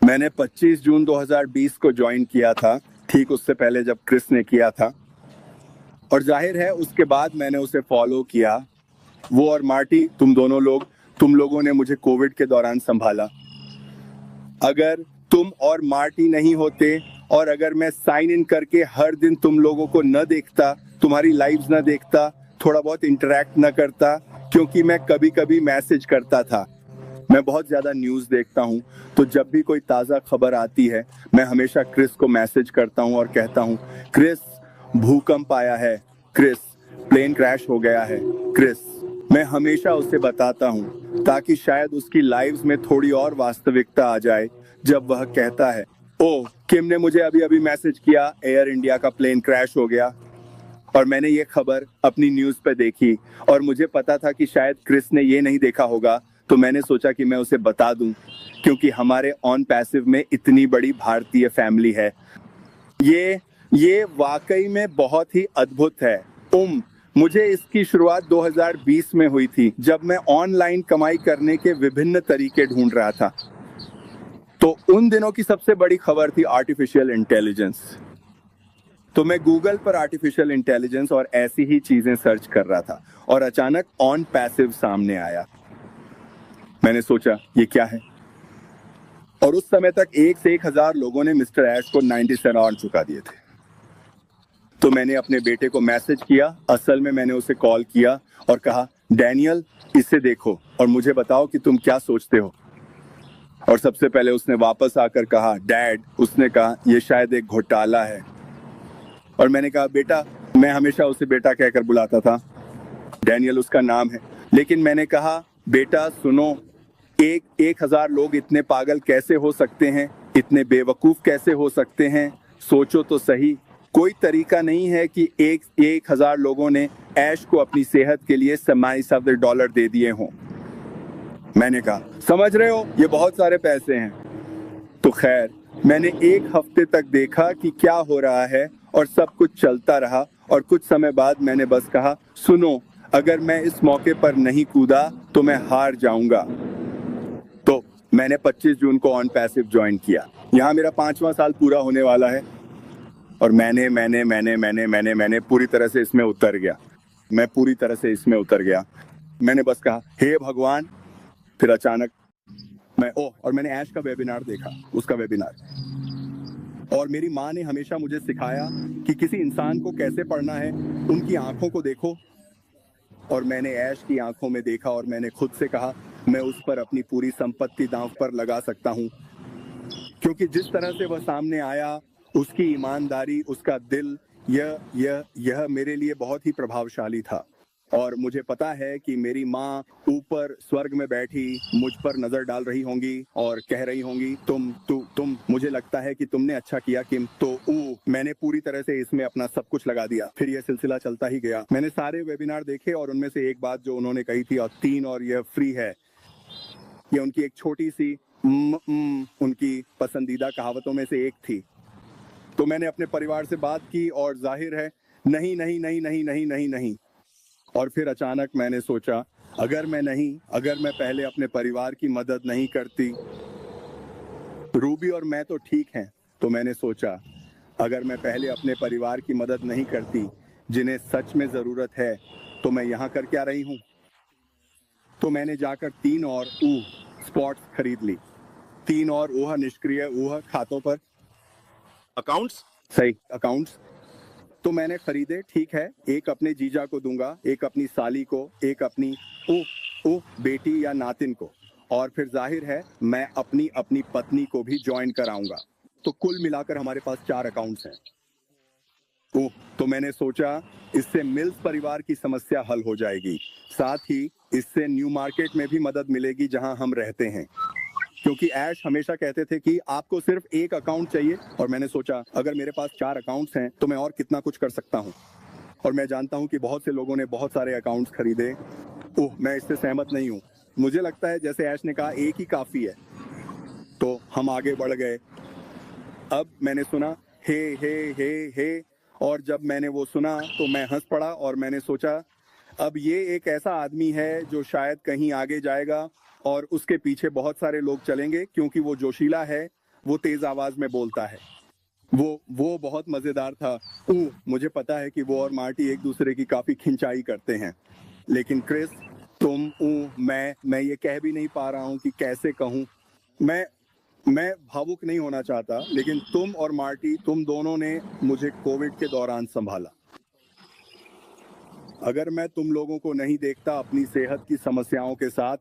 मैंने 25 जून 2020 को ज्वाइन किया था, ठीक उससे पहले जब क्रिस ने किया था। और जाहिर है उसके बाद मैंने उसे फॉलो किया। वो और मार्टी, तुम लोगों ने मुझे कोविड के दौरान संभाला। अगर तुम और मार्टी नहीं होते और अगर मैं साइन इन करके हर दिन तुम लोगों को न देखता, तुम्हारी लाइव्स न देखता, थोड़ा बहुत इंटरेक्ट न करता, क्योंकि मैं कभी कभी मैसेज करता था। मैं बहुत ज्यादा न्यूज़ देखता हूँ, तो जब भी कोई ताज़ा खबर आती है मैं हमेशा क्रिस को मैसेज करता हूँ और कहता हूँ, क्रिस भूकंप आया है, क्रिस प्लेन क्रैश हो गया है, क्रिस। मैं हमेशा उसे बताता हूँ ताकि शायद उसकी लाइव्स में थोड़ी और वास्तविकता आ जाए जब वह कहता है, ओ किम ने मुझे अभी अभी मैसेज किया, एयर इंडिया का प्लेन क्रैश हो गया। और मैंने ये खबर अपनी न्यूज़ पे देखी और मुझे पता था कि शायद क्रिस ने ये नहीं देखा होगा, तो मैंने सोचा कि मैं उसे बता दूं, क्योंकि हमारे ऑन पैसिव में इतनी बड़ी भारतीय फैमिली है। ये वाकई में बहुत ही अद्भुत है। मुझे इसकी शुरुआत 2020 में हुई थी, जब मैं ऑनलाइन कमाई करने के विभिन्न तरीके ढूंढ रहा था। तो उन दिनों की सबसे बड़ी खबर थी आर्टिफिशियल इंटेलिजेंस। तो मैं गूगल पर आर्टिफिशियल इंटेलिजेंस और ऐसी ही चीजें सर्च कर रहा था और अचानक ऑन पैसिव सामने आया। मैंने सोचा ये क्या है, और उस समय तक 1 से 1000 लोगों ने मिस्टर ऐश को 90 सेंट ऑन चुका दिए थे। तो मैंने अपने बेटे को मैसेज किया, असल में मैंने उसे कॉल किया और कहा, डैनियल इसे देखो और मुझे बताओ कि तुम क्या सोचते हो। और सबसे पहले उसने वापस आकर कहा, डैड, उसने कहा ये शायद एक घोटाला है। और मैंने कहा, बेटा, मैं हमेशा उसे बेटा कहकर बुलाता था, डैनियल उसका नाम है। लेकिन मैंने कहा, बेटा सुनो, 1000 लोग इतने पागल कैसे हो सकते हैं, इतने बेवकूफ कैसे हो सकते हैं, सोचो तो सही। कोई तरीका नहीं है कि 1000 लोगों ने ऐश को अपनी सेहत के लिए $27 दे दिए हों। मैंने कहा, समझ रहे हो, ये बहुत सारे पैसे हैं। तो खैर, मैंने 1 हफ्ते तक देखा कि क्या हो रहा है और सब कुछ चलता रहा। और कुछ समय बाद मैंने बस कहा, सुनो, अगर मैं इस मौके पर नहीं कूदा तो मैं हार जाऊंगा। तो मैंने 25 जून को ऑन पैसिव ज्वाइन किया। यहाँ मेरा 5वां साल पूरा होने वाला है और मैंने पूरी तरह से इसमें उतर गया। मैंने बस कहा, हे भगवान। फिर अचानक मैंने ऐश का वेबिनार देखा, उसका वेबिनार। और मेरी माँ ने हमेशा मुझे सिखाया कि किसी इंसान को कैसे पढ़ना है, उनकी आंखों को देखो। और मैंने ऐश की आंखों में देखा और मैंने खुद से कहा, मैं उस पर अपनी पूरी संपत्ति दांव पर लगा सकता हूँ, क्योंकि जिस तरह से वह सामने आया, उसकी ईमानदारी, उसका दिल, यह मेरे लिए बहुत ही प्रभावशाली था। और मुझे पता है कि मेरी माँ ऊपर स्वर्ग में बैठी मुझ पर नजर डाल रही होंगी और कह रही होंगी, तुम मुझे लगता है कि तुमने अच्छा किया किम। तो मैंने पूरी तरह से इसमें अपना सब कुछ लगा दिया। फिर यह सिलसिला चलता ही गया। मैंने सारे वेबिनार देखे और उनमें से एक बात जो उन्होंने कही थी, और 3 और यह फ्री है, यह उनकी एक छोटी सी उनकी पसंदीदा कहावतों में से एक थी। तो मैंने अपने परिवार से बात की और जाहिर है, नहीं नहीं नहीं नहीं नहीं नहीं नहीं। और फिर अचानक मैंने सोचा, अगर मैं पहले अपने परिवार की मदद नहीं करती, रूबी और मैं तो ठीक हैं, तो मैंने सोचा, अगर मैं पहले अपने परिवार की मदद नहीं करती जिन्हें सच में जरूरत है, तो मैं यहाँ कर क्या रही हूँ। तो मैंने जाकर 3 और स्पॉट्स खरीद ली। 3 और निष्क्रिय खातों पर अकाउंट्स तो मैंने खरीदे। ठीक है, एक अपने जीजा को दूंगा, एक अपनी साली को, एक अपनी बेटी या नातिन को, और फिर जाहिर है मैं अपनी पत्नी को भी ज्वाइन कराऊंगा। तो कुल मिलाकर हमारे पास 4 अकाउंट्स हैं। तो मैंने सोचा, इससे मिल्स परिवार की समस्या हल हो जाएगी, साथ ही इससे न्यू मार्केट में भी मदद मिलेगी जहां हम रहते हैं, क्योंकि ऐश हमेशा कहते थे कि आपको सिर्फ एक अकाउंट चाहिए। और मैंने सोचा, अगर मेरे पास 4 अकाउंट्स हैं तो मैं और कितना कुछ कर सकता हूं। और मैं जानता हूं कि बहुत से लोगों ने बहुत सारे अकाउंट्स खरीदे। मैं इससे सहमत नहीं हूं। मुझे लगता है जैसे ऐश ने कहा, एक ही काफी है। तो हम आगे बढ़ गए। अब मैंने सुना हे हे हे हे, और जब मैंने वो सुना तो मैं हंस पड़ा और मैंने सोचा, अब ये एक ऐसा आदमी है जो शायद कहीं आगे जाएगा और उसके पीछे बहुत सारे लोग चलेंगे, क्योंकि वो जोशीला है वो तेज आवाज में बोलता है। वो बहुत मजेदार था। मुझे पता है कि वो और मार्टी एक दूसरे की काफी खिंचाई करते हैं, लेकिन क्रिस, तुम मैं ये कह भी नहीं पा रहा हूँ कि कैसे कहूँ। मैं भावुक नहीं होना चाहता, लेकिन तुम और मार्टी, तुम दोनों ने मुझे कोविड के दौरान संभाला। अगर मैं तुम लोगों को नहीं देखता अपनी सेहत की समस्याओं के साथ,